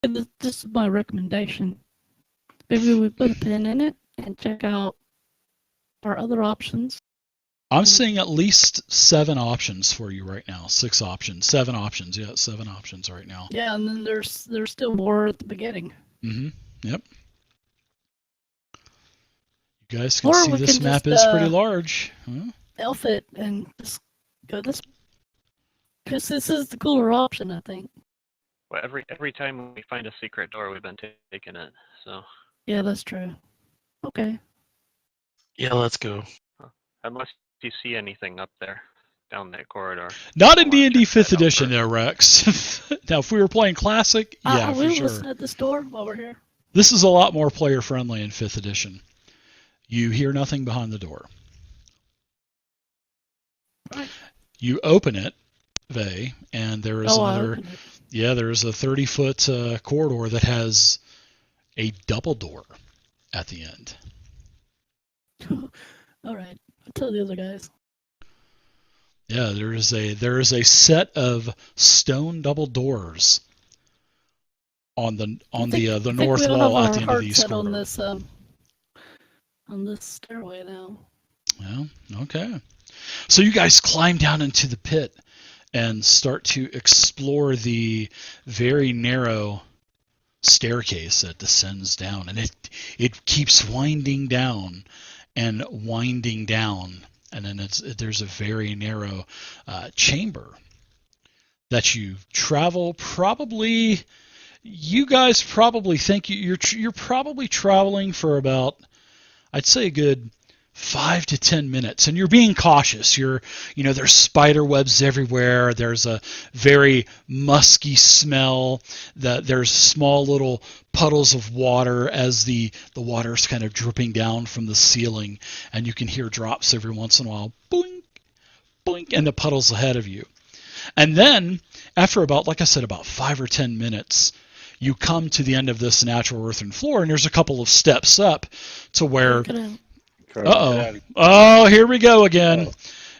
This is my recommendation. Maybe we put a pin in it and check out our other options. I'm seeing at least 7 options for you right now. 6 options, 7 options. Yeah, 7 options right now. Yeah, and then there's still more at the beginning. Yep. You guys can Or see we this can map just is pretty large. Huh? elf it and just go this, because this is the cooler option, I think. Well, every time we find a secret door, we've been taking it. So Yeah, that's true. Okay. Yeah, let's go. unless you see anything up there down that corridor. Not in I wanna D&D check that 5th out edition first. there, Rex. Now, if we were playing Classic, yeah, for We'll sure. listen at this door while we're here. This is a lot more player-friendly in 5th edition. You hear nothing behind the door. Right. You open it, Vay, and there is there is a 30-foot corridor that has a double door at the end. All right. I'll tell the other guys. Yeah, there is a set of stone double doors on the north wall at the end of these corridors. On this stairway now. Well, okay. So you guys climb down into the pit and start to explore the very narrow staircase that descends down, and it keeps winding down, and then there's a very narrow chamber that you travel. Probably, you guys probably think you're probably traveling for about, I'd say, a good 5 to 10 minutes, and you're being cautious. There's spider webs everywhere. There's a very musky smell. There's small little puddles of water as the water's kind of dripping down from the ceiling, and you can hear drops every once in a while, boink, boink, and the puddles ahead of you. And then, after about 5 or 10 minutes, you come to the end of this natural earthen floor, and there's a couple of steps up to where... Oh, here we go again.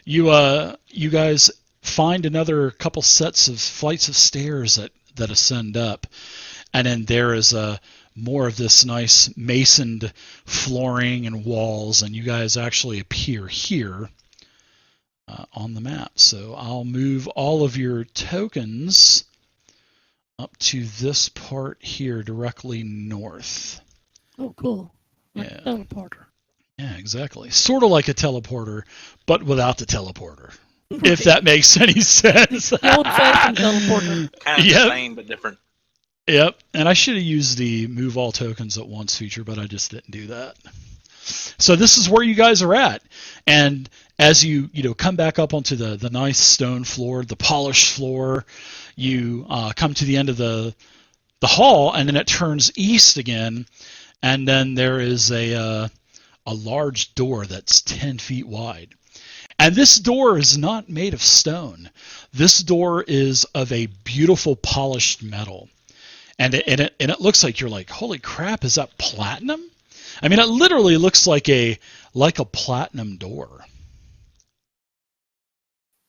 You guys find another couple sets of flights of stairs that ascend up, and then there is more of this nice masoned flooring and walls, and you guys actually appear here on the map. So I'll move all of your tokens up to this part here directly north. Oh, cool. Like Yeah. teleporter. Yeah, exactly. Sort of like a teleporter, but without the teleporter. If that makes any sense. The old-fashioned teleporter. Kind of the same, but different. Yep. And I should have used the move all tokens at once feature, but I just didn't do that. So this is where you guys are at. And as you come back up onto the nice stone floor, the polished floor, you come to the end of the hall, and then it turns east again, and then there is a large door that's 10 feet wide. And this door is not made of stone. This door is of a beautiful polished metal. And it looks like you're like, holy crap, is that platinum? I mean, it literally looks like a platinum door.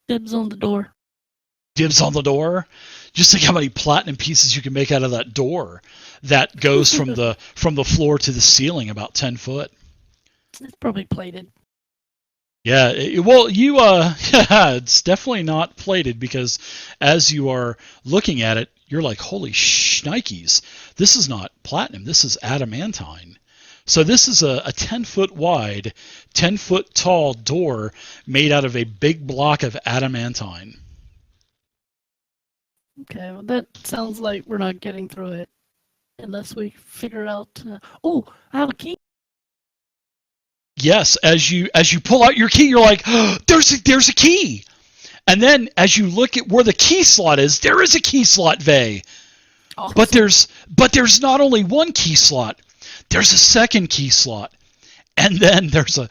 Dibs on the door. Dibs on the door? Just think how many platinum pieces you can make out of that door that goes from the floor to the ceiling about 10 foot. It's probably plated. Yeah, it's definitely not plated, because as you are looking at it, you're like, holy shnikes, this is not platinum, this is adamantine. So this is a 10-foot wide, 10-foot tall door made out of a big block of adamantine. Okay, well, that sounds like we're not getting through it unless we figure out... I have a key. Yes, as you pull out your key, you're like, oh, there's a key. And then as you look at where the key slot is, there is a key slot, Vay. Awesome. But there's not only one key slot. There's a second key slot. And then there's a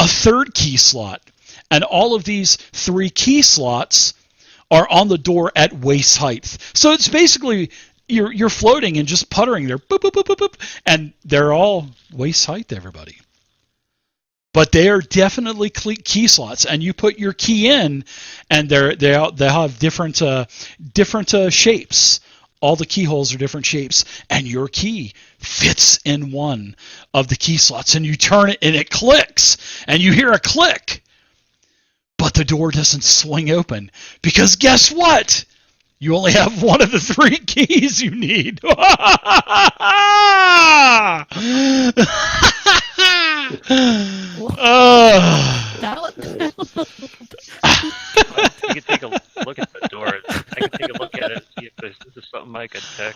third key slot. And all of these 3 key slots are on the door at waist height. So it's basically you're floating and just puttering there, boop, boop, boop, boop, boop, and they're all waist height, everybody. But they are definitely key slots, and you put your key in, and they have different shapes all the keyholes are different shapes, and your key fits in one of the key slots, and you turn it and it clicks, and you hear a click, but the door doesn't swing open, because guess what? You only have one of the 3 keys you need. You could take a look at the door. I could take a look at it, see if this is something I could pick.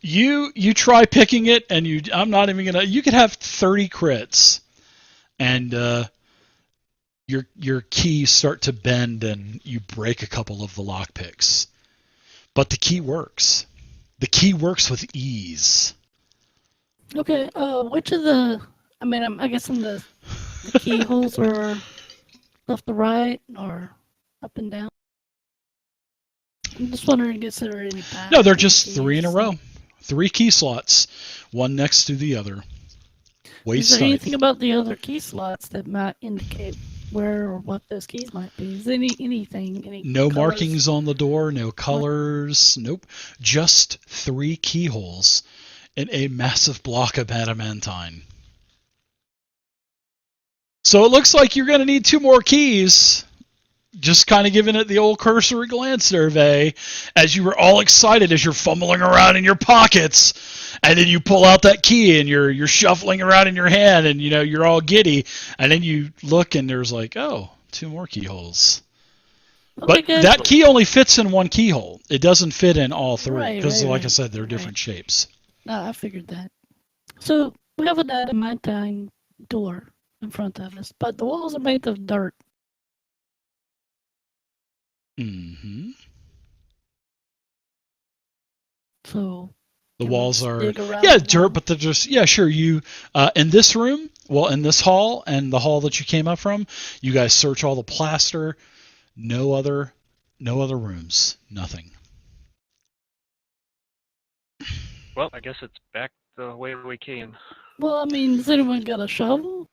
You try picking it, and I'm not even gonna. You could have 30 crits, and your keys start to bend, and you break a couple of the lockpicks. But the key works. The key works with ease. Okay, which of the... I mean, I'm guessing the keyholes are left to right or up and down. I'm just wondering, is there any pattern? No, they're just 3 in a row. 3 key slots, one next to the other. Waist Is there height. anything about the other key slots that might indicate where or what those keys might be? Is there anything? Any No colors? markings on the door, no colors, nope. Just 3 keyholes in a massive block of adamantine. So it looks like you're going to need 2 more keys. Just kind of giving it the old cursory glance there, Vay, as you were all excited as you're fumbling around in your pockets, and then you pull out that key and you're shuffling around in your hand, and you're all giddy, and then you look and there's like, oh, 2 more keyholes. Okay, But good. that key only fits in one keyhole. It doesn't fit in all 3 Right, because, right, like I right. said, they're different shapes. No, I figured that. So we have an adamantine door in front of us, but the walls are made of dirt. Mm-hmm. So The can we walls just are dig around yeah the dirt, wall? but they're just sure. You in this room, well, in this hall and the hall that you came up from, you guys search all the plaster. No other rooms. Nothing. Well, I guess it's back the way we came. Well, I mean, has anyone got a shovel?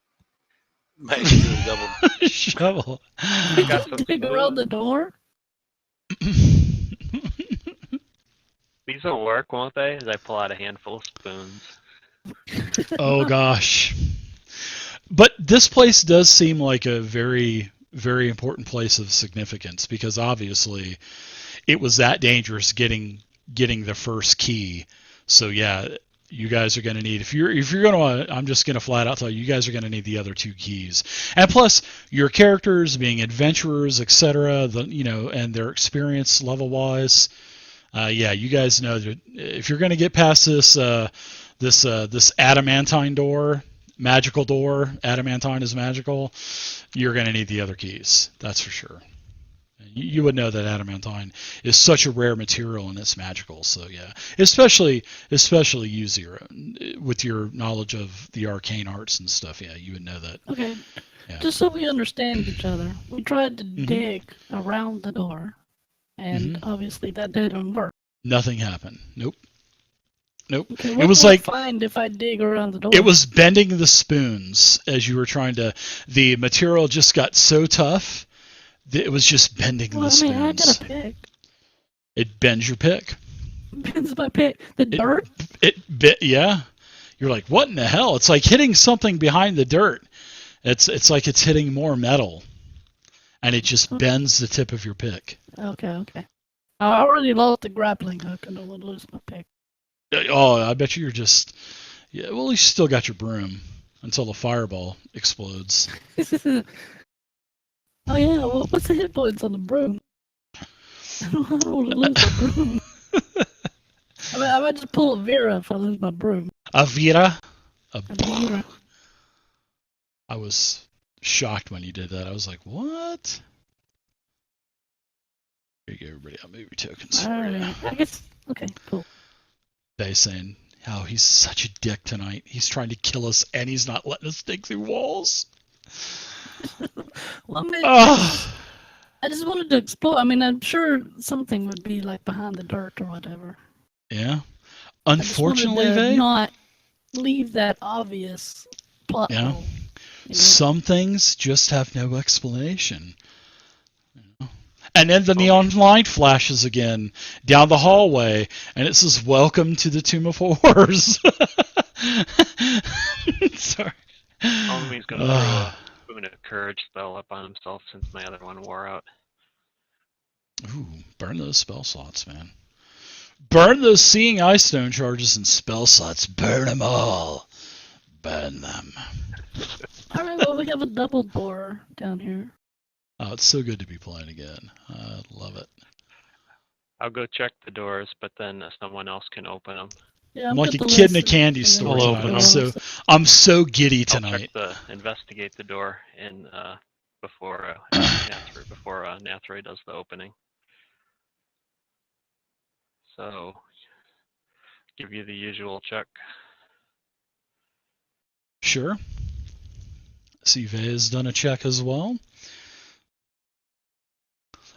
Might need to double. Shovel. We got just some dig glue. around the door? These will work, won't they? As I pull out a handful of spoons. Oh gosh. But this place does seem like a very, very important place of significance, because obviously it was that dangerous getting the first key. So yeah, you guys are going to need, if you're going to, I'm just going to flat out tell you, you guys are going to need the other 2 keys. And plus your characters being adventurers, etc., and their experience level wise, yeah, you guys know that if you're going to get past this this adamantine door, magical door, adamantine is magical, you're going to need the other keys. That's for sure. You would know that adamantine is such a rare material and it's magical. So yeah, especially you, Zero, with your knowledge of the arcane arts and stuff. Yeah, you would know that. Okay, Yeah. just so we understand each other, we tried to dig around the door, and obviously that didn't work. Nothing happened. Nope. Okay, It what was will I like find if I dig around the door? it was bending the spoons as you were trying to. The material just got so tough that it was just bending Well, the I mean, I spoons. got a pick. It bends your pick. Bends my pick. The dirt? Yeah. You're like, what in the hell? It's like hitting something behind the dirt. It's like it's hitting more metal, and it just bends the tip of your pick. Okay. I already lost the grappling hook and I would lose my pick. Oh, I bet you're just. Yeah. Well, you still got your broom until the fireball explodes. Oh yeah, well, what's the hit points on the broom? I don't want to lose my broom. I might just pull a Vera if I lose my broom. A Vera. A Vera. I was shocked when you did that. I was like, what? Here you go, everybody. I'll move your tokens. Alright, I guess, okay, cool. Bay saying how he's such a dick tonight. He's trying to kill us and he's not letting us dig through walls. Well, I mean, Oh. I just wanted to explore. I mean, I'm sure something would be like behind the dirt or whatever. Yeah. I just wanted Unfortunately, to Vay, not leave that obvious plot Yeah. hole. You know? some things just have no explanation. And then the neon light flashes again down the hallway, and it says, "Welcome to the Tomb of Horrors." Sorry. Omi's gonna throw a boon of courage spell up on himself since my other one wore out. Ooh, burn those spell slots, man. Burn those seeing eye stone charges and spell slots. Burn them all. Burn them. All right, well, we have a double door down here. Oh, it's so good to be playing again. I love it. I'll go check the doors, but then someone else can open them. Yeah, I'm I've like a got the kid in a list candy and store then I'll tonight. open them. I'm so giddy I'll tonight. investigate the door in before Nathray does the opening. So, give you the usual check. Sure. Sive has done a check as well.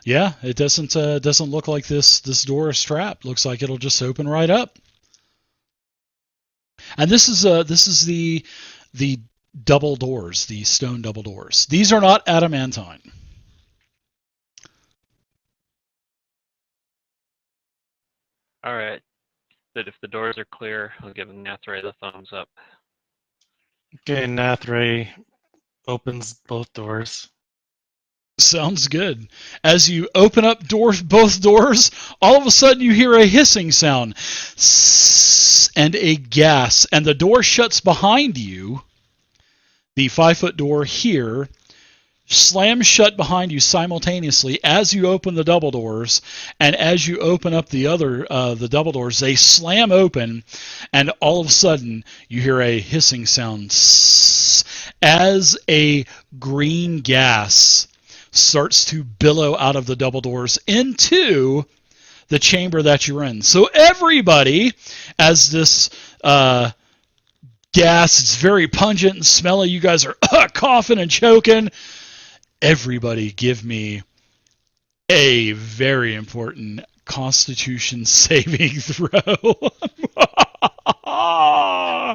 Yeah, it doesn't look like this door is trapped. Looks like it'll just open right up. And this is the double doors, the stone double doors. These are not adamantine. All right. That if the doors are clear, I'll give Nathray the thumbs up. Okay, Nathray opens both doors. Sounds good. As you open up both doors, all of a sudden you hear a hissing sound and a gas, and the door shuts behind you. The 5-foot door here slams shut behind you simultaneously as you open the double doors, and as you open up the double doors, they slam open, and all of a sudden you hear a hissing sound as a green gas starts to billow out of the double doors into the chamber that you're in. So everybody, as this gas, it's very pungent and smelly, you guys are coughing and choking. Everybody give me a very important Constitution saving throw.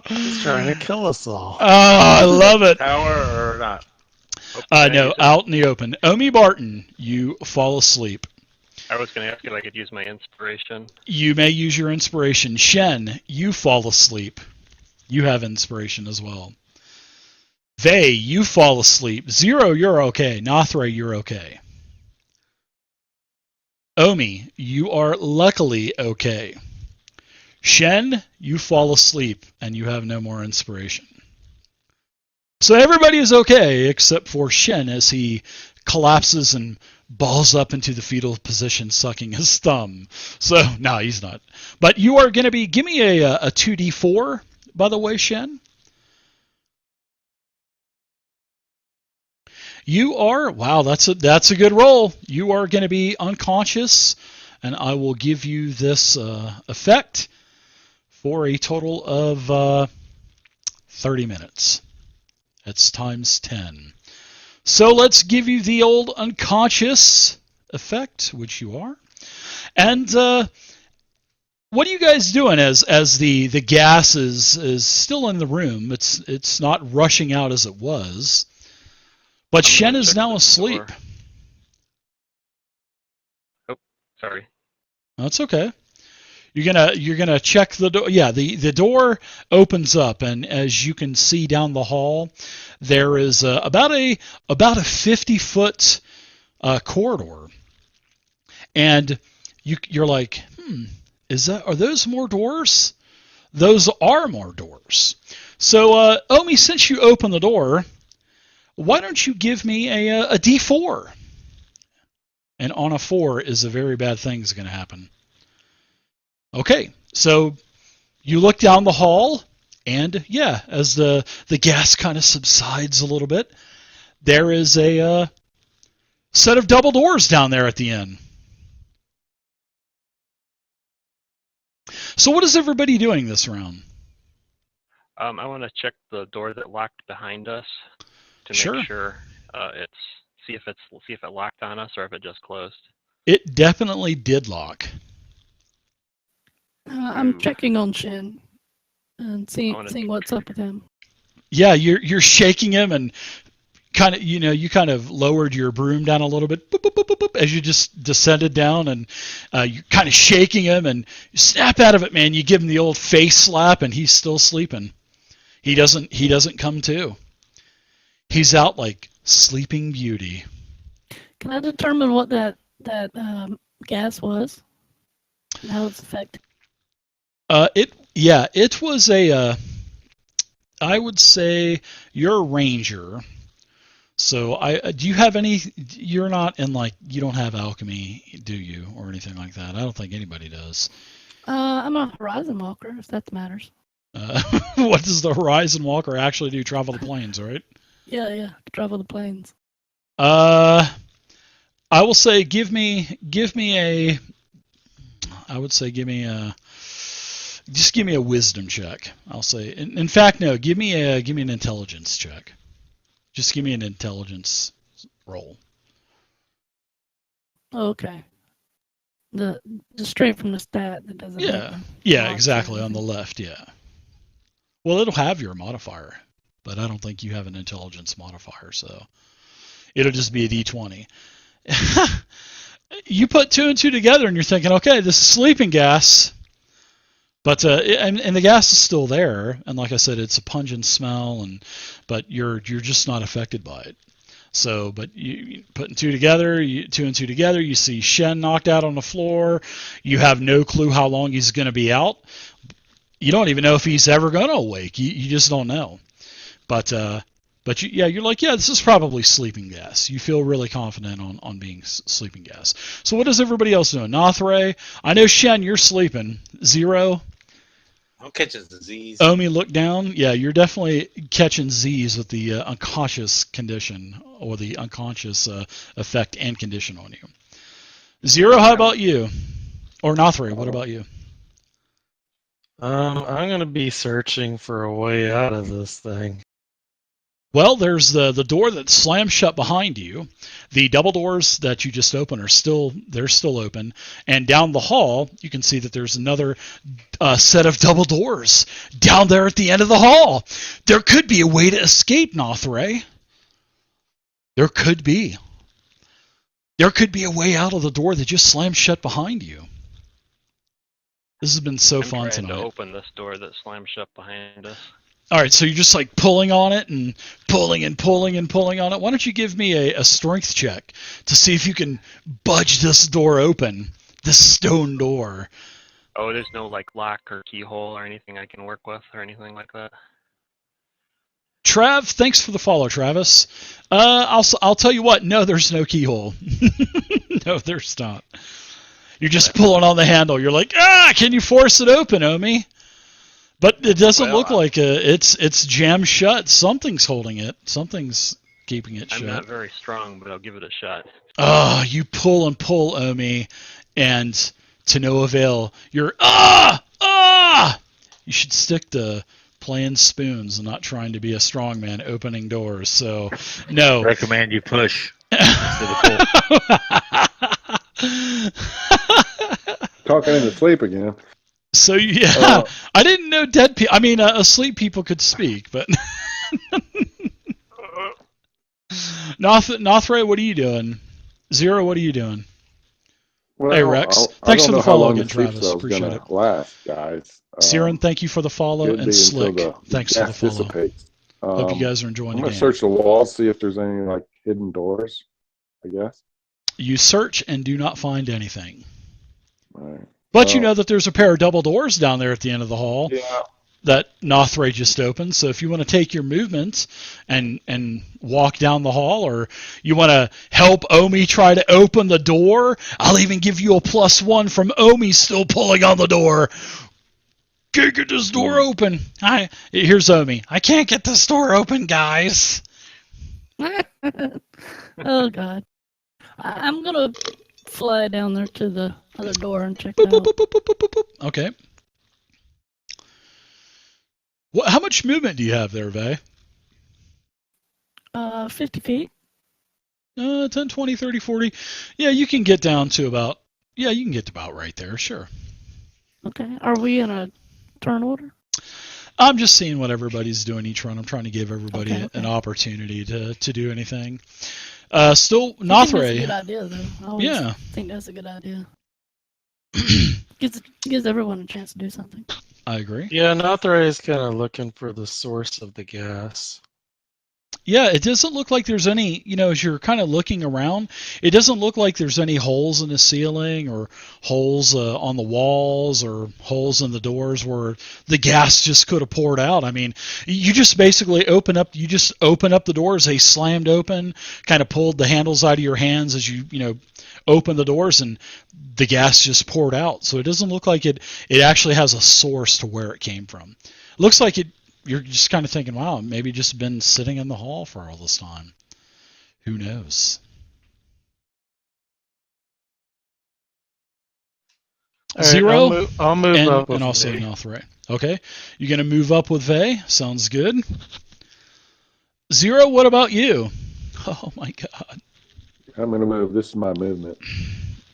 He's trying to kill us all. Oh, I love it. Tower or not? No, out in the open. Omi Barton, you fall asleep. I was going to ask if I could use my inspiration. You may use your inspiration. Shen, you fall asleep. You have inspiration as well. Vey, you fall asleep. Zero, you're okay. Nathray, you're okay. Omi, you are luckily okay. Shen, you fall asleep and you have no more inspiration. So everybody is okay except for Shen as he collapses and balls up into the fetal position, sucking his thumb. So, no, he's not. But you are going to be, give me a 2d4, by the way, Shen. You are, wow, that's a good roll. You are going to be unconscious, and I will give you this effect for a total of 30 minutes. That's times 10. So let's give you the old unconscious effect, which you are. And what are you guys doing as the gas is still in the room? It's not rushing out as it was. But Shen is now asleep. Oh, sorry. That's okay. You're gonna check the door. Yeah, the door opens up, and as you can see down the hall, there is about a 50-foot corridor, and you're like, are those more doors? Those are more doors. So, Omi, since you opened the door, why don't you give me a D4? And on a 4 is a very bad thing is going to happen. Okay, so you look down the hall, and yeah, as the gas kind of subsides a little bit, there is a set of double doors down there at the end. So what is everybody doing this round? I want to check the door that locked behind us to Sure. make sure see if it locked on us or if it just closed. It definitely did lock. I'm checking on Shin and seeing what's up with him. Yeah, you're shaking him and kind of lowered your broom down a little bit boop, boop, boop, boop, boop, as you just descended down, and you're kind of shaking him, and you snap out of it, man. You give him the old face slap, and he's still sleeping. He doesn't come to. He's out like Sleeping Beauty. Can I determine what that gas was? And how it's affected? It was a. I would say you're a ranger. So do you have any? You're not in you don't have alchemy, do you, or anything like that? I don't think anybody does. I'm a horizon walker, if that matters. What does the horizon walker actually do? Travel the plains, right? Yeah, travel the plains. I will say give me a. I would say give me a wisdom check. I'll say. In fact, no. Give me an intelligence check. Just give me an intelligence roll. Okay. The straight from the stat that doesn't. Yeah, exactly on the left. Yeah. Well, it'll have your modifier, but I don't think you have an intelligence modifier, so it'll just be a D20. You put 2 and 2 together, and you're thinking, okay, this is sleeping gas. But and the gas is still there, and like I said, it's a pungent smell, but you're just not affected by it. So, but you putting 2 and 2 together, you see Shen knocked out on the floor. You have no clue how long he's going to be out. You don't even know if he's ever going to awake. You just don't know. But you're like, yeah, this is probably sleeping gas. You feel really confident on being sleeping gas. So what is everybody else doing? Nothray, I know Shen, you're sleeping. Zero. I'm catching disease. Omi, look down. Yeah, you're definitely catching Z's with the unconscious condition, or the unconscious effect and condition on you. Zero, how about you? Or Nothray, what about you? I'm gonna be searching for a way out of this thing. Well, there's the door that slams shut behind you. The double doors that you just opened are still open, and down the hall you can see that there's another set of double doors down there at the end of the hall. There could be a way to escape, Nothray. There could be. There could be a way out of the door that just slams shut behind you. This has been so fun trying tonight. to open this door that slammed shut behind us. All right, so you're just like pulling on it and pulling and pulling and pulling on it. Why don't you give me a strength check to see if you can budge this door open, this stone door. Oh, there's no lock or keyhole or anything I can work with or anything like that? Trav, thanks for the follow, Travis. I'll tell you what. No, there's no keyhole. No, there's not. You're just pulling on the handle. You're like, can you force it open, Omi? But it doesn't look like it's jammed shut. Something's holding it. Something's keeping it shut. I'm not very strong, but I'll give it a shot. Oh, you pull and pull, Omi, and to no avail. You're You should stick to playing spoons and not trying to be a strongman opening doors. So, no. Recommend you push instead of pull. Talking in the sleep again. So yeah, I didn't know dead people. I mean, asleep people could speak, but Nothray, what are you doing? Zero, what are you doing? Well, hey Rex, thanks for the follow again, Travis. Appreciate it. Last, guys. Siren, thank you for the follow, and Slick, thanks for the follow. Dissipates. Hope you guys are enjoying the game. I'm gonna search the walls, see if there's any hidden doors. I guess. You search and do not find anything. All right. But you know that there's a pair of double doors down there at the end of the hall that Nothray just opened. So if you want to take your movement and walk down the hall, or you want to help Omi try to open the door, I'll even give you a +1 from Omi still pulling on the door. Can't get this door open. Here's Omi. I can't get this door open, guys. Oh, God. I'm going to fly down there to the other door and check it out. Okay. How much movement do you have there, Vay? 50 feet. 10, 20, 30, 40. Yeah, you can get down to about... Yeah, you can get to about right there, sure. Okay. Are we in a turn order? I'm just seeing what everybody's doing each run. I'm trying to give everybody Okay. an opportunity to do anything. Still, I think that's a good Nothray. idea, though. I always Yeah. think that's a good idea. Gives everyone a chance to do something. I agree. Yeah, Nothray is kind of looking for the source of the gas. Yeah, it doesn't look like there's any, as you're kind of looking around, it doesn't look like there's any holes in the ceiling or holes on the walls or holes in the doors where the gas just could have poured out. I mean, you just basically open up the doors, they slammed open, kind of pulled the handles out of your hands as you open the doors, and the gas just poured out. So it doesn't look like it actually has a source to where it came from. Looks like you're just kind of thinking, wow, maybe just been sitting in the hall for all this time. Who knows? All right, Zero I'll move up with and also Vay. Nothray. Okay, you're gonna move up with Vay. Sounds good. Zero, what about you? Oh my God. I'm going to move. This is my movement.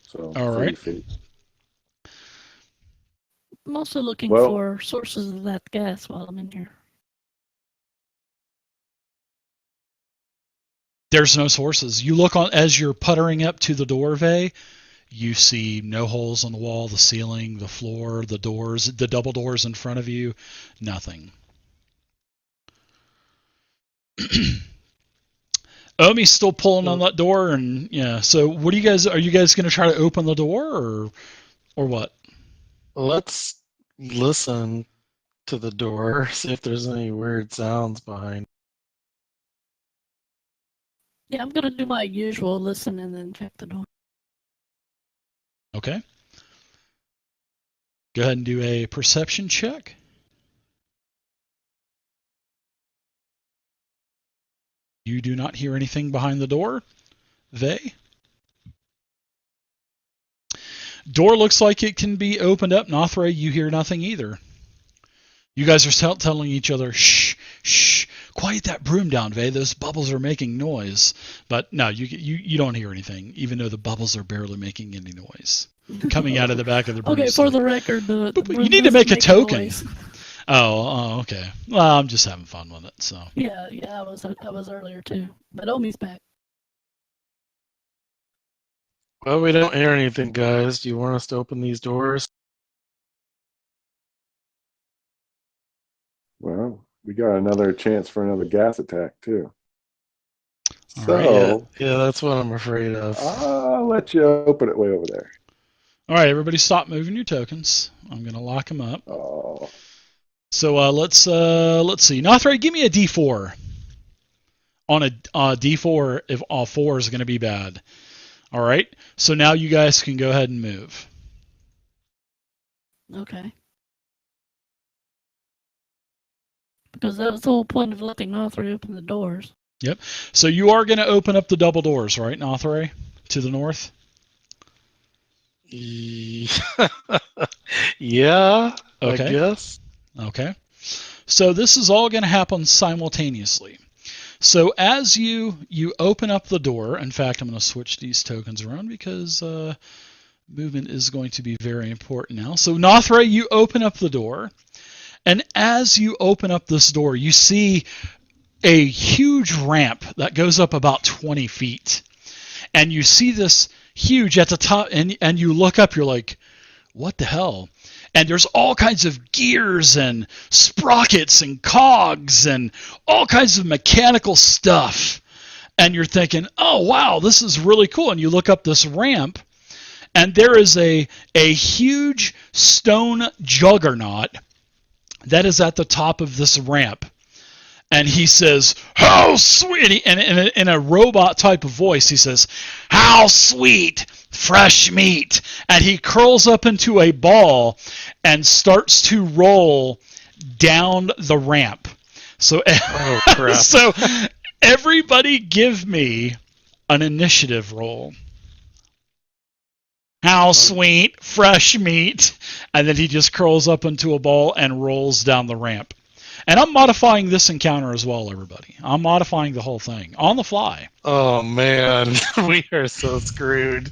So All 3 right. feet. I'm also looking Well- for sources of that gas while I'm in here. There's no sources. You look on as you're puttering up to the door, Vay. You see no holes on the wall, the ceiling, the floor, the doors, the double doors in front of you. Nothing. Omi's still pulling on that door, and yeah. So, what are you guys going to try to open the door, or what? Let's listen to the door, see if there's any weird sounds behind. Yeah, I'm gonna do my usual listen and then check the door. Okay. Go ahead and do a perception check. You do not hear anything behind the door, Vay. Door looks like it can be opened up. Nothray, you hear nothing either. You guys are telling each other, shh, shh, quiet that broom down, Vay. Those bubbles are making noise. But no, you don't hear anything, even though the bubbles are barely making any noise. Coming out of the back of the broom. Okay, for the record, the you need to make a token. Oh, okay. Well, I'm just having fun with it, so. Yeah, I was earlier too. But Omi's back. Well, we don't hear anything, guys. Do you want us to open these doors? Well, we got another chance for another gas attack, too. All So, right. Yeah, that's what I'm afraid of. I'll let you open it way over there. All right, everybody stop moving your tokens. I'm going to lock them up. Oh, So let's see. Nothray, give me a D4. On a D4, if all 4 is going to be bad. All right. So now you guys can go ahead and move. Okay. Because that was the whole point of letting Nothray open the doors. Yep. So you are going to open up the double doors, right, Nothray, to the north? Yeah, Okay. I guess. Okay. So this is all going to happen simultaneously. So as you open up the door, in fact, I'm going to switch these tokens around because movement is going to be very important now. So Nothray, you open up the door, and as you open up this door, you see a huge ramp that goes up about 20 feet. And you see this huge at the top, and you look up, you're like, what the hell? And there's all kinds of gears and sprockets and cogs and all kinds of mechanical stuff. And you're thinking, oh, wow, this is really cool. And you look up this ramp, and there is a huge stone juggernaut that is at the top of this ramp. And he says, how sweet, and in a robot type of voice, he says, how sweet, fresh meat. And he curls up into a ball and starts to roll down the ramp. So, Oh, crap. so everybody give me an initiative roll. How sweet, fresh meat. And then he just curls up into a ball and rolls down the ramp. And I'm modifying this encounter as well, everybody. I'm modifying the whole thing on the fly. Oh, man. We are so screwed.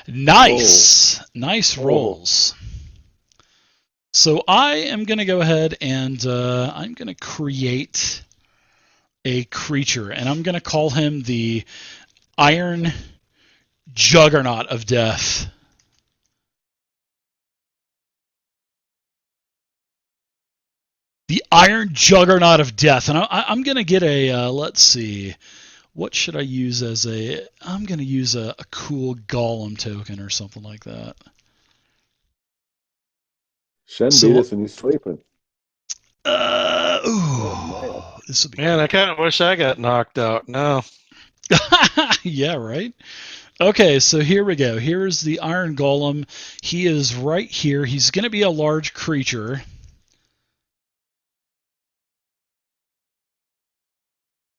Nice. Nice rolls. So I am going to go ahead and I'm going to create a creature, and I'm going to call him the Iron Juggernaut of Death. The Iron Juggernaut of Death. And I'm going to get a, let's see, what should I use as a, I'm going to use a cool golem token or something like that. Shen So- beat us and he's sleeping. Ooh, this will be Man, I kind of wish I got knocked out now. yeah, right? Okay, so here we go. Here is the Iron Golem. He is right here. He's going to be a large creature.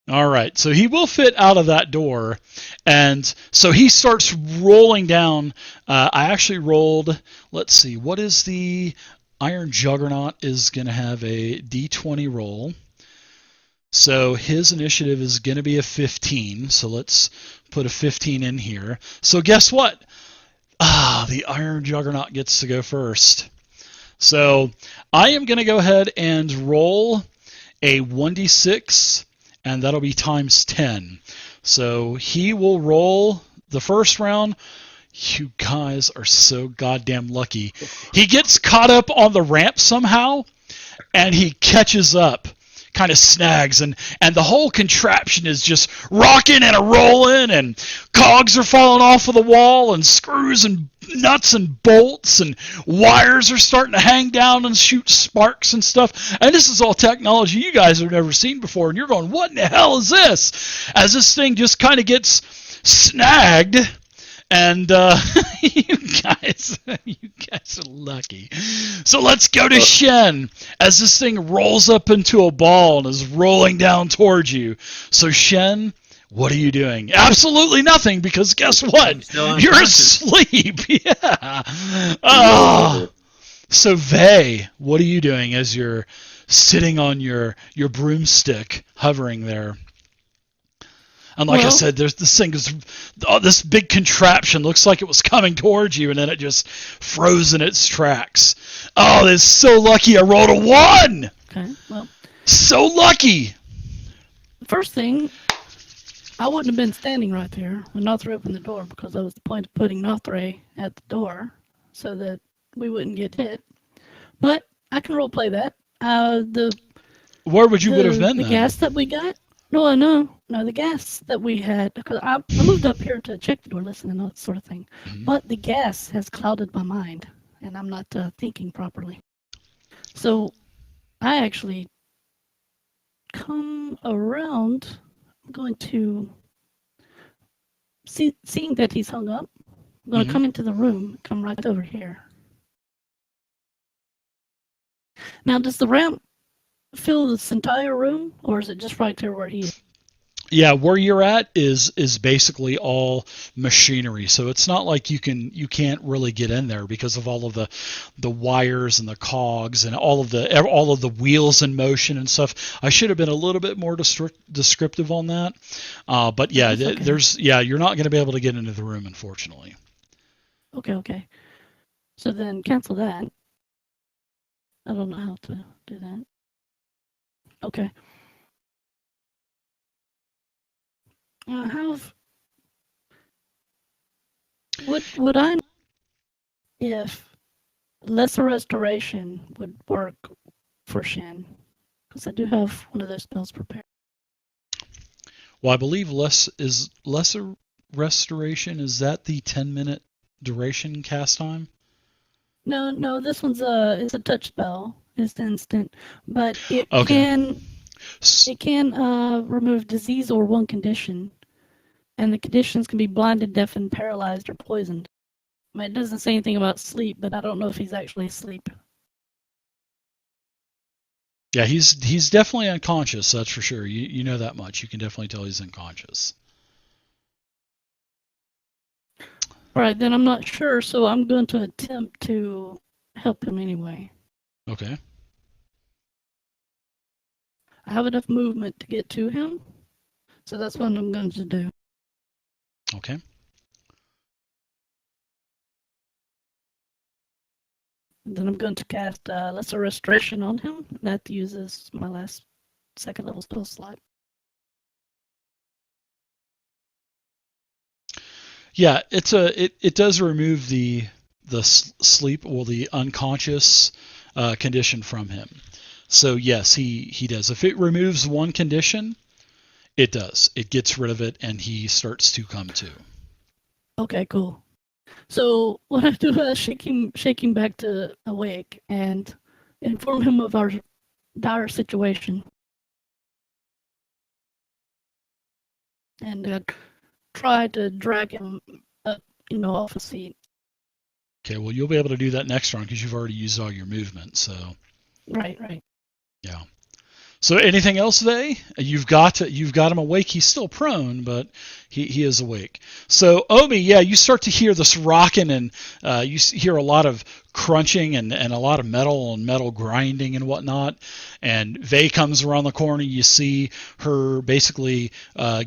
All right, so he will fit out of that door. And so he starts rolling down. I actually rolled, let's see, what is the Iron Juggernaut is going to have a d20 roll. So his initiative is going to be a 15. So let's put a 15 in here. So guess what? The Iron Juggernaut gets to go first. So I am going to go ahead and roll a 1d6, and that'll be times 10. So he will roll the first round. You guys are so goddamn lucky. He gets caught up on the ramp somehow, and he catches up, kind of snags, and the whole contraption is just rocking and a-rolling, and cogs are falling off of the wall, and screws and nuts and bolts and wires are starting to hang down and shoot sparks and stuff. And this is all technology you guys have never seen before, and you're going, what in the hell is this? As this thing just kind of gets snagged. And you guys are lucky. So let's go to Shen as this thing rolls up into a ball and is rolling down towards you. So Shen, what are you doing? Absolutely nothing, because guess what? You're asleep. Yeah. Oh. So Vey, what are you doing as you're sitting on your broomstick, hovering there? And like I said, there's this thing is this big contraption looks like it was coming towards you, and then it just froze in its tracks. Oh, that's so lucky! I rolled a 1. Okay, well, so lucky. First thing, I wouldn't have been standing right there when Nothray opened the door, because that was the point of putting Nothray at the door so that we wouldn't get hit. But I can role play that. Where would you would have been the then? gas that we got. No, the gas that we had, because I moved up here to check the door, listen, and all that sort of thing. Mm-hmm. But the gas has clouded my mind, and I'm not thinking properly. So I actually come around. I'm going to, seeing that he's hung up, I'm going to come into the room, come right over here. Now, does the ramp fill this entire room, or is it just right there where he is? Yeah, where you're at is basically all machinery. So it's not like you can't really get in there because of all of the wires and the cogs and all of the wheels in motion and stuff. I should have been a little bit more descriptive on that. But yeah, okay. You're not going to be able to get into the room, unfortunately. Okay. So then cancel that. I don't know how to do that. Okay. Would I know if lesser restoration would work for Shen? Because I do have one of those spells prepared. Well, I believe lesser restoration, is that the 10-minute duration cast time? No, this one's it's a touch spell. It's instant, but it can remove disease or one condition, and the conditions can be blinded, deafened, paralyzed, or poisoned. I mean, it doesn't say anything about sleep, but I don't know if he's actually asleep. Yeah, he's definitely unconscious. That's for sure. You know that much. You can definitely tell he's unconscious. All right, then I'm not sure, so I'm going to attempt to help him anyway. Okay. I have enough movement to get to him, so that's what I'm going to do. Okay. And then I'm going to cast Lesser Restoration on him. That uses my last second level spell slot. Yeah, it does remove the sleep or the unconscious condition from him. So yes, he does. If it removes one condition, it does. It gets rid of it, and he starts to come to. Okay, cool. So what I do is shake him back to awake and inform him of our dire situation. And try to drag him up, off a seat. Okay, well you'll be able to do that next round because you've already used all your movement. So Right. yeah. So anything else, Vay? You've got him awake. He's still prone, but he is awake. So Omi, yeah, you start to hear this rocking, and you hear a lot of crunching and a lot of metal grinding and whatnot. And Vay comes around the corner. You see her basically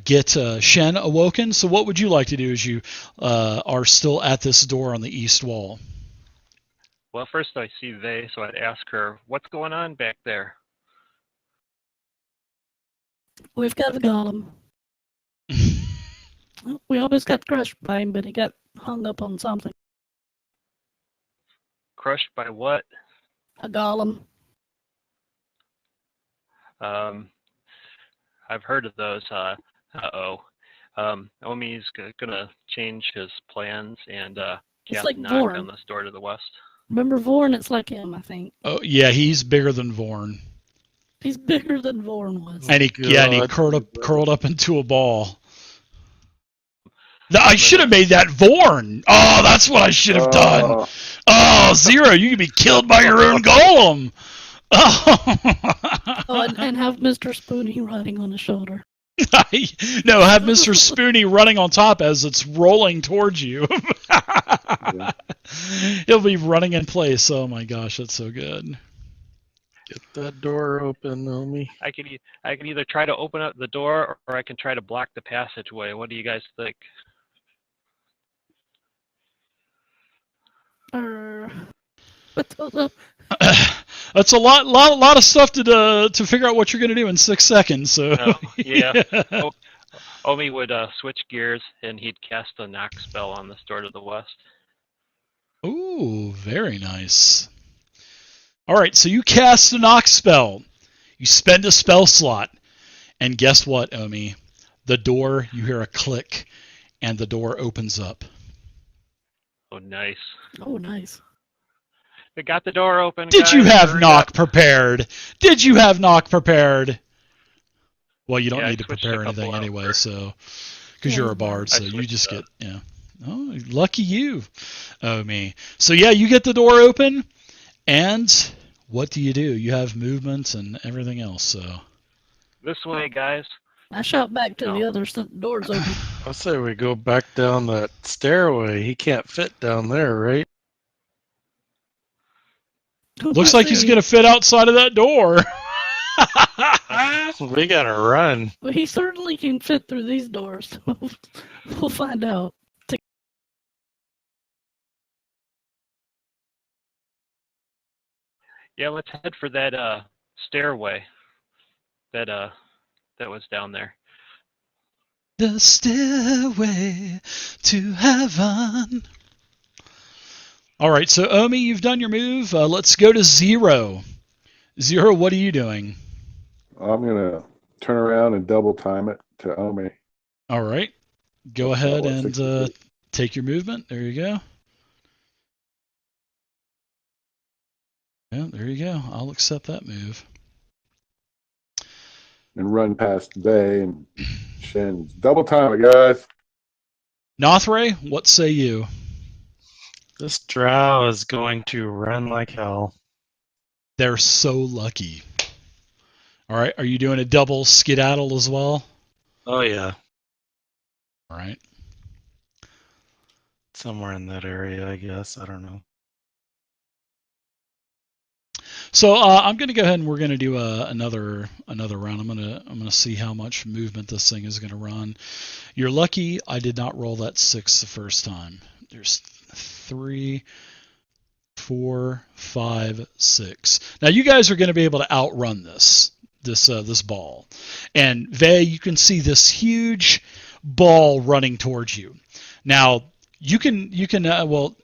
get Shen awoken. So what would you like to do as you are still at this door on the east wall? Well, first I see Vay, so I'd ask her, what's going on back there? We've got a golem. We almost got crushed by him, but he got hung up on something. Crushed by what? A golem. I've heard of those. Omi's gonna change his plans and cast like knock Vorn. on this door to the west. Remember Vorn? It's like him, I think. Oh yeah, he's bigger than Vorn. He's bigger than Vorn was. And he God. curled up into a ball. I should have made that Vorn. Oh, that's what I should have done. Oh, Zero, you can be killed by your own golem. Oh, and have Mr. Spoony riding on his shoulder. No, have Mr. Spoony running on top as it's rolling towards you. He'll be running in place. Oh my gosh, that's so good. Get that door open, Omi. I can either try to open up the door or I can try to block the passageway. What do you guys think? That's a lot of stuff to figure out what you're gonna do in 6 seconds. So yeah. Omi would switch gears and he'd cast a knock spell on this door to the west. Ooh, very nice. All right, so you cast a knock spell. You spend a spell slot, and guess what, Omi? The door, you hear a click, and the door opens up. Oh, nice. Oh, nice. We got the door open. Did guys. you have Hurry knock up. prepared? Did you have knock prepared? Well, you don't Yeah, I need to switched a prepare couple anything out anyway, first. so because you're a bard, I so you switched just up. get Oh, lucky you, Omi. So yeah, you get the door open, and what do? You have movement and everything else. So This way, guys. I shout back to the No. others that the door's open. I say we go back down that stairway. He can't fit down there, right? looks like he's gonna fit outside of that door. We gotta run. Well, he certainly can fit through these doors. We'll find out. Yeah, let's head for that stairway that was down there. The stairway to heaven. All right, so Omi, you've done your move. Let's go to Zero. Zero, what are you doing? I'm gonna turn around and double time it to Omi. All right, go That's ahead about what, and 60 feet? take your movement. There you go. Yeah, there you go. I'll accept that move. And run past Bay and Shen. Double time it, guys. Nothray, what say you? This drow is going to run like hell. They're so lucky. All right, are you doing a double skedaddle as well? Oh yeah, All right. somewhere in that area, I guess. I don't know. So I'm going to go ahead and we're going to do another round. I'm going to see how much movement this thing is going to run. You're lucky I did not roll that 6 the first time. There's 3, 4, 5, 6. Now you guys are going to be able to outrun this ball. And Vey, you can see this huge ball running towards you. Now you can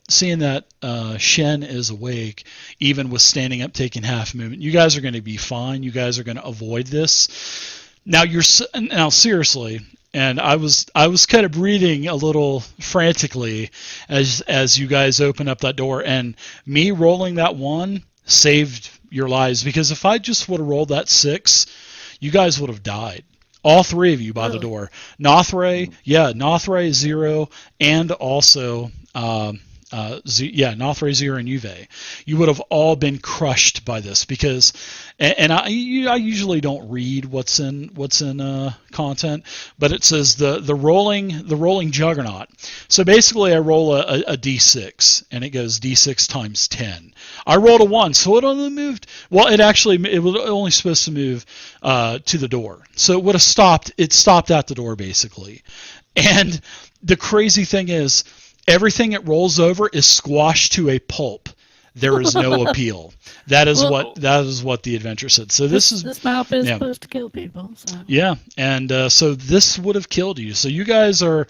seeing that Shen is awake, even with standing up, taking half movement, you guys are going to be fine. You guys are going to avoid this. Now seriously. And I was kind of breathing a little frantically as you guys open up that door, and me rolling that 1 saved your lives, because if I just would have rolled that 6, you guys would have died. All 3 of you by the door. Nothray, 0, and also Nothray, 0, and Uve. You would have all been crushed by this, because, and I usually don't read what's in content, but it says the rolling juggernaut. So basically, I roll a d6, and it goes d6 times 10. I rolled a 1, so it only moved. Well, it was only supposed to move to the door, so it would have stopped. It stopped at the door basically, and the crazy thing is, everything it rolls over is squashed to a pulp. There is no appeal. That is what the adventure said. So this map is supposed to kill people. So. Yeah, and so this would have killed you. So you guys are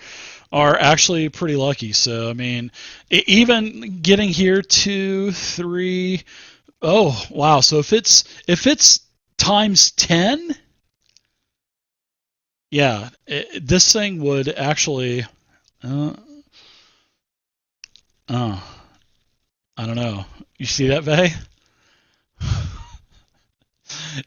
actually pretty lucky. So I mean, even getting here 2, 3. Oh wow! So if it's times 10, yeah, this thing would actually. I don't know. You see that, Vey?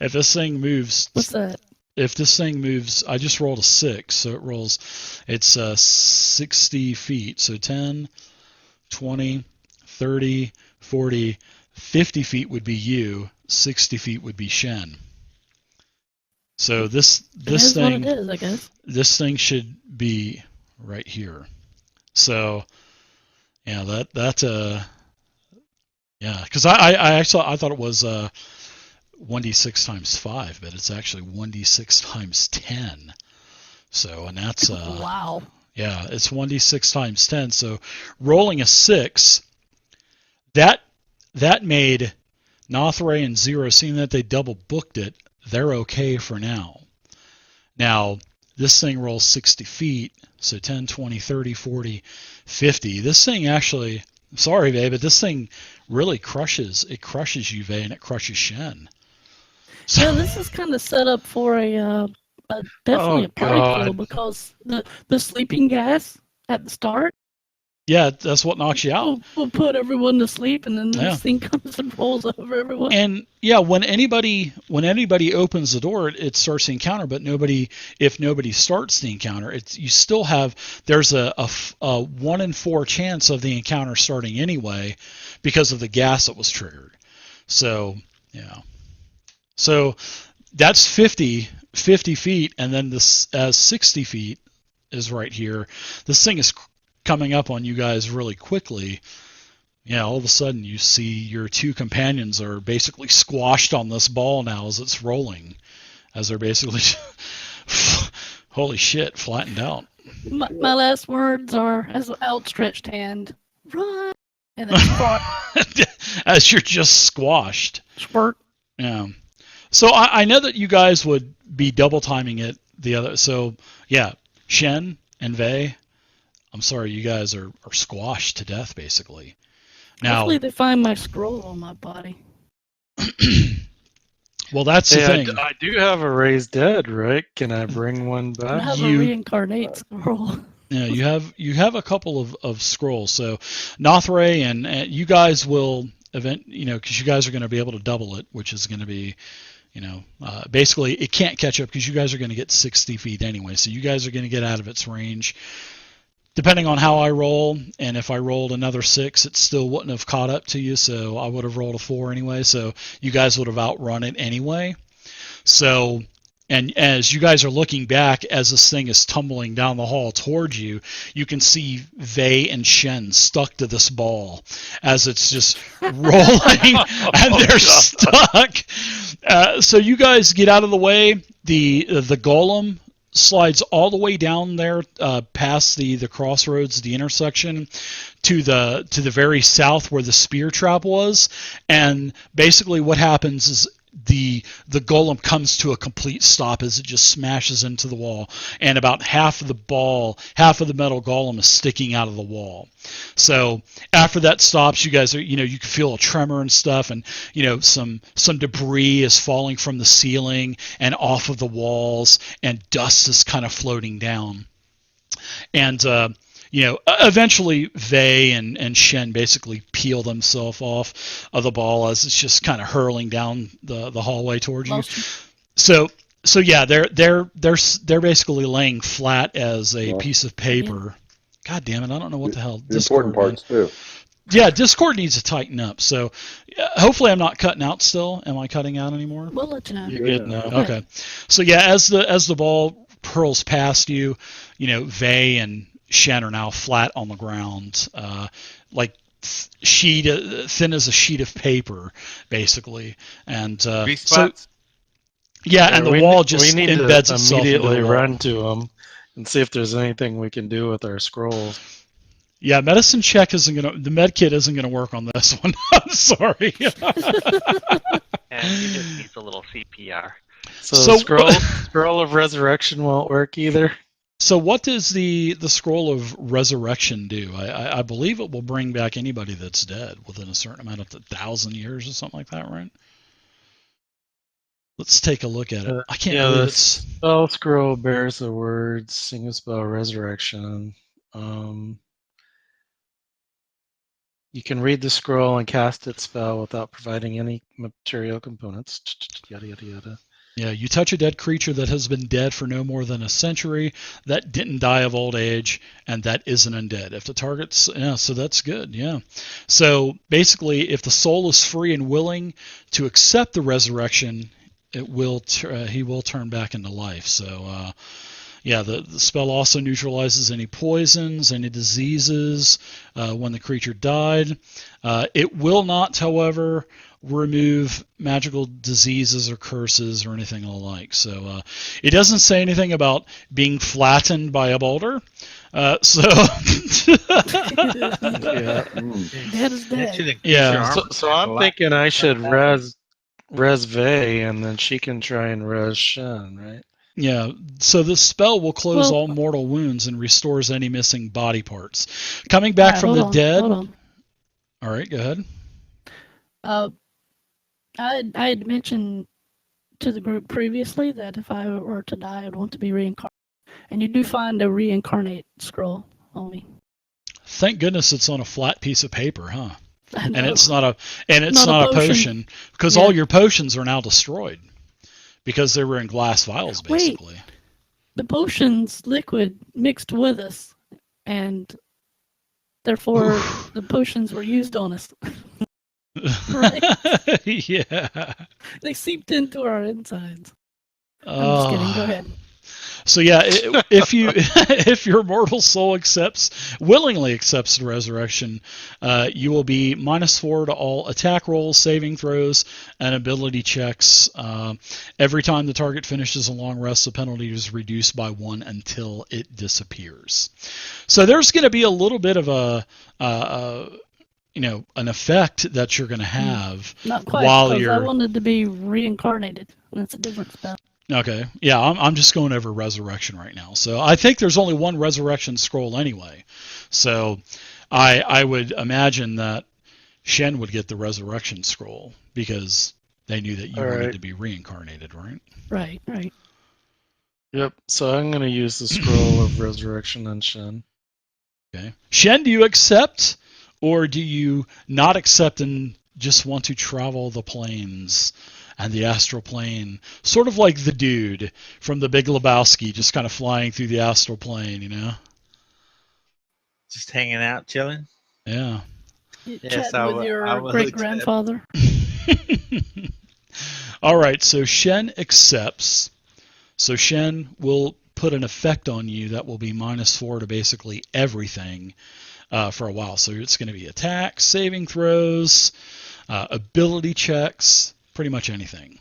If this thing moves... What's that? If this thing moves... I just rolled a 6, so it rolls... It's 60 feet. So 10, 20, 30, 40, 50 feet would be you. 60 feet would be Shen. So this thing... What it is, I guess. This thing should be right here. So... Yeah, because I thought it was 1d6 times 5, but it's actually 1d6 times 10. So, and that's wow. Yeah, it's 1d6 times 10. So, rolling a 6, that made Nothray and 0, seeing that they double booked it, they're okay for now. Now, this thing rolls 60 feet, so 10, 20, 30, 40, 50. This thing actually, sorry, Vey, but this thing really crushes. It crushes you, Vey, and it crushes Shen. So, yeah, this is kind of set up for definitely a party kill, because the sleeping gas at the start. Yeah, that's what knocks you out. We'll put everyone to sleep, and then this thing comes and rolls over everyone. And yeah, when anybody opens the door, it starts the encounter. But if nobody starts the encounter, you still have, there's a 1 in 4 chance of the encounter starting anyway, because of the gas that was triggered. So yeah, so that's 50 feet, and then this as 60 feet is right here. This thing is coming up on you guys really quickly. Yeah, all of a sudden you see your 2 companions are basically squashed on this ball now as it's rolling, as they're basically holy shit, flattened out. My last words are, as an outstretched hand, run, and then squat. As you're just squashed. Squirt. Yeah. So I know that you guys would be double timing it the other. So yeah, Shen and Vey, I'm sorry, you guys are squashed to death, basically. Now, hopefully they find my scroll on my body. Well, that's the thing. I do have a raised dead, right? Can I bring one back? I have a reincarnate scroll. Yeah, you have a couple of scrolls. So Nothray and you guys will because you guys are going to be able to double it, which is going to be, basically it can't catch up because you guys are going to get 60 feet anyway. So you guys are going to get out of its range. Depending on how I roll, and if I rolled another 6, it still wouldn't have caught up to you, so I would have rolled a 4 anyway, so you guys would have outrun it anyway. So, and as you guys are looking back, as this thing is tumbling down the hall towards you, you can see Vey and Shen stuck to this ball as it's just rolling, and they're stuck. So you guys get out of the way. The golem slides all the way down there past the crossroads, the intersection, to the very south where the spear trap was, and basically what happens is the golem comes to a complete stop as it just smashes into the wall, and about half of the metal golem is sticking out of the wall. So after that stops, you guys are, you can feel a tremor and stuff, and some debris is falling from the ceiling and off of the walls, and dust is kind of floating down. And eventually Vey and Shen basically peel themselves off of the ball as it's just kind of hurling down the hallway towards you. So yeah, they're basically laying flat as a piece of paper. God damn it, I don't know what the hell. The important parts too. Yeah, Discord needs to tighten up. So hopefully I'm not cutting out still. Am I cutting out anymore? We'll let you know. You're good now. Okay. So yeah, as the ball hurls past you, Vey and Shen are now flat on the ground, like thin as a sheet of paper, basically. And so yeah, and the wall just embeds itself. Immediately run to them and see if there's anything we can do with our scrolls. Yeah, medicine check the med kit isn't gonna work on this one. I'm sorry. And he just needs a little CPR. So scroll of resurrection won't work either. So what does the scroll of resurrection do? I believe it will bring back anybody that's dead within a certain amount of 1,000 years or something like that, right? Let's take a look at it. I can't believe it's... Spell scroll bears the words, single spell resurrection. You can read the scroll and cast its spell without providing any material components. Yada, yada, yada. Yeah, you touch a dead creature that has been dead for no more than a century, that didn't die of old age, and that isn't undead. If the target's... Yeah, so that's good, yeah. So basically, if the soul is free and willing to accept the resurrection, he will turn back into life. So, yeah, the spell also neutralizes any poisons, any diseases when the creature died. It will not, however, remove magical diseases or curses or anything alike. So it doesn't say anything about being flattened by a boulder. So Dead is dead. Yeah. So I'm thinking I should res Vey, and then she can try and res Shen, right? Yeah, so the spell will close all mortal wounds and restores any missing body parts. Coming back from the dead. Hold on. All right, go ahead. I had mentioned to the group previously that if I were to die, I'd want to be reincarnated. And you do find a reincarnate scroll on me. Thank goodness it's on a flat piece of paper, huh? And it's not a potion, because all your potions are now destroyed because they were in glass vials, basically. Wait, the potion's liquid mixed with us, and therefore the potions were used on us. Right? Yeah. They seeped into our insides. I'm just kidding. Go ahead. So yeah, if your mortal soul willingly accepts the resurrection, you will be -4 to all attack rolls, saving throws, and ability checks. Every time the target finishes a long rest, the penalty is reduced by 1 until it disappears. So there's going to be a little bit of an effect that you're going to have. Not quite, while I wanted to be reincarnated. That's a different spell. Okay, yeah, I'm just going over resurrection right now. So I think there's only one resurrection scroll anyway. So I would imagine that Shen would get the resurrection scroll because they knew that you wanted to be reincarnated, right? Right. Yep, so I'm going to use the scroll of resurrection on Shen. Okay. Shen, do you accept, or do you not accept and just want to travel the planes and the astral plane, sort of like the dude from The Big Lebowski, just kind of flying through the astral plane, Just hanging out, chilling? Yeah. Chatting with your great-grandfather. All right, so Shen accepts. So Shen will put an effect on you that will be -4 to basically everything for a while. So it's going to be attacks, saving throws, ability checks, pretty much anything.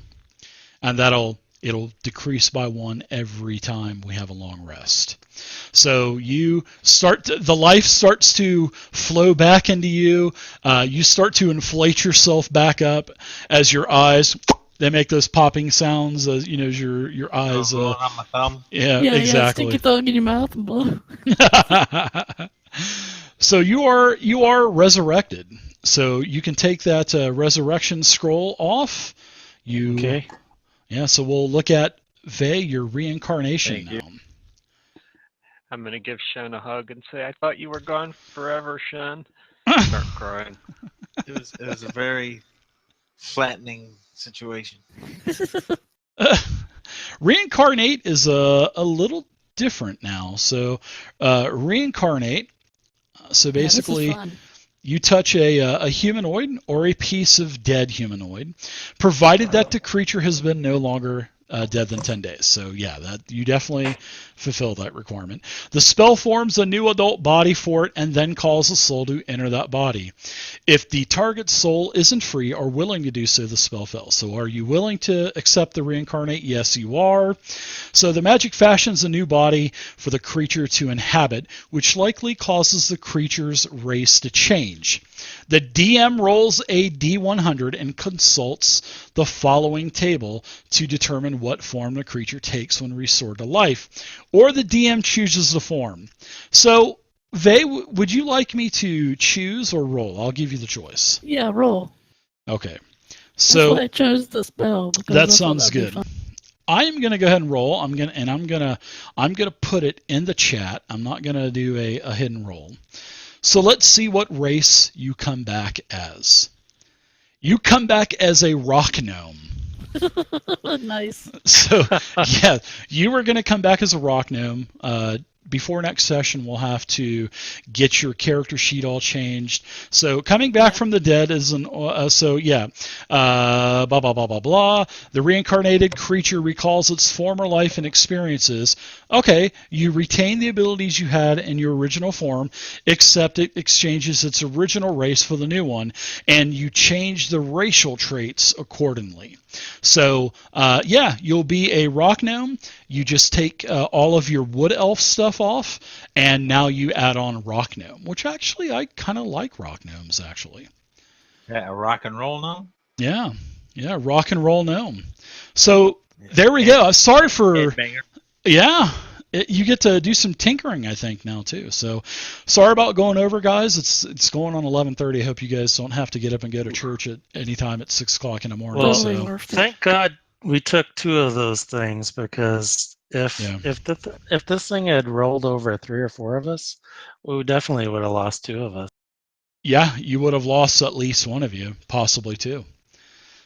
And that'll it'll decrease by 1 every time we have a long rest. So the life starts to flow back into you. You start to inflate yourself back up as your eyes, they make those popping sounds, as your eyes. Rolling on my thumb. Yeah, Yeah, exactly. stick your thumb in your mouth and blow. So you are resurrected. So you can take that resurrection scroll off. Okay. Yeah. So we'll look at Vey, your reincarnation Thank you. now. I'm going to give Shen a hug and say, I thought you were gone forever, Shen. Start crying. It was a very flattening situation. Reincarnate is a little different now. So reincarnate. So basically, Yeah, this is fun. you touch a humanoid or a piece of dead humanoid, provided that the creature has been no longer dead than 10 days. So yeah, that you definitely fulfill that requirement. The spell forms a new adult body for it and then calls the soul to enter that body. If the target's soul isn't free or willing to do so, the spell fails. So are you willing to accept the reincarnate? Yes, you are. So the magic fashions a new body for the creature to inhabit, which likely causes the creature's race to change. The DM rolls a D100 and consults the following table to determine what form the creature takes when restored to life, or the DM chooses the form. So, Vey, would you like me to choose or roll? I'll give you the choice. Yeah, roll. Okay. That's So why I chose the spell. Because I that thought sounds that'd be good. fun. I am gonna go ahead and roll. I'm gonna put it in the chat. I'm not gonna do a hidden roll. So let's see what race you come back as. You come back as a rock gnome. Nice. So yeah, you are going to come back as a rock gnome. Before next session, we'll have to get your character sheet all changed. So coming back from the dead is blah blah blah blah blah. The reincarnated creature recalls its former life and experiences. Okay, you retain the abilities you had in your original form, except it exchanges its original race for the new one, and you change the racial traits accordingly. So you'll be a rock gnome. You just take all of your wood elf stuff off, and now you add on rock gnome, which actually I kind of like rock gnomes actually. Yeah, a rock and roll now. Yeah, rock and roll gnome. So there we go. Sorry for Headbanger. you get to do some tinkering, I think, now too. So sorry about going over, guys. It's going on 11:30. I hope you guys don't have to get up and go to church at any time at 6 o'clock in the morning. Well, Totally so worth it. Thank God we took 2 of those things, because if this thing had rolled over 3 or 4 of us, we definitely would have lost 2 of us. yeah, you would have lost at least one of you, possibly 2.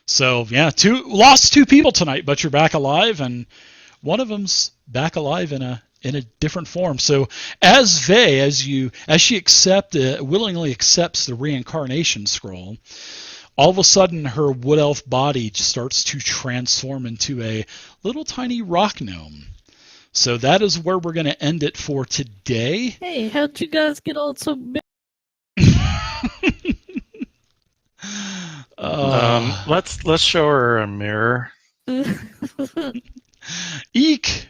So yeah, lost 2 people tonight, but you're back alive, and one of them's back alive in a different form. So as Vey, as she willingly accepts the reincarnation scroll, all of a sudden her wood elf body starts to transform into a little tiny rock gnome. So that is where we're going to end it for today. Hey, how'd you guys get all so big? Let's show her a mirror. Eek.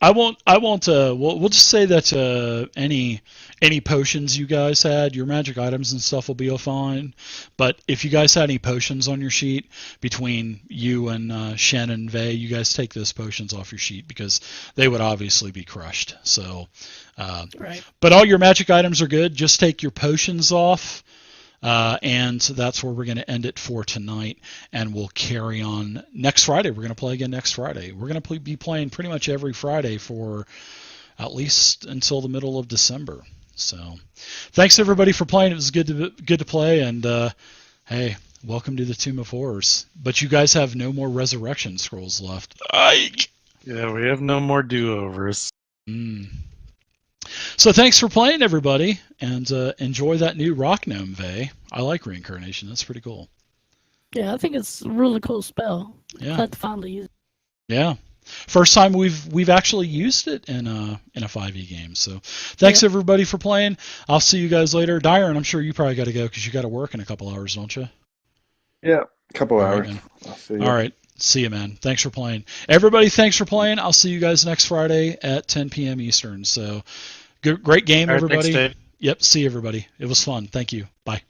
I won't. We'll just say that any potions you guys had, your magic items and stuff will be all fine. But if you guys had any potions on your sheet, between you and Shen and Vey, you guys take those potions off your sheet because they would obviously be crushed. So, Right. but all your magic items are good. Just take your potions off. And so that's where we're going to end it for tonight, and we'll carry on next Friday. We're going to play again next Friday. We're going to be playing pretty much every Friday for at least until the middle of December. So thanks everybody for playing. It was good to play, and hey, welcome to the Tomb of Horrors. But you guys have no more resurrection scrolls left. Yeah, we have no more do-overs. So thanks for playing, everybody, and enjoy that new rock gnome, Vey. I like reincarnation. That's pretty cool. Yeah, I think it's a really cool spell. Yeah. Glad to finally use it. Yeah. First time we've actually used it in a 5e game. So thanks everybody for playing. I'll see you guys later. Dyron, I'm sure you probably got to go because you got to work in a couple hours, don't you? Yeah, a couple All right, hours. man. I'll see you. All right. See you, man. Thanks for playing. Everybody, thanks for playing. I'll see you guys next Friday at 10 p.m. Eastern. So, great game, All right, thanks, everybody. Dave. Yep, see everybody. It was fun. Thank you. Bye.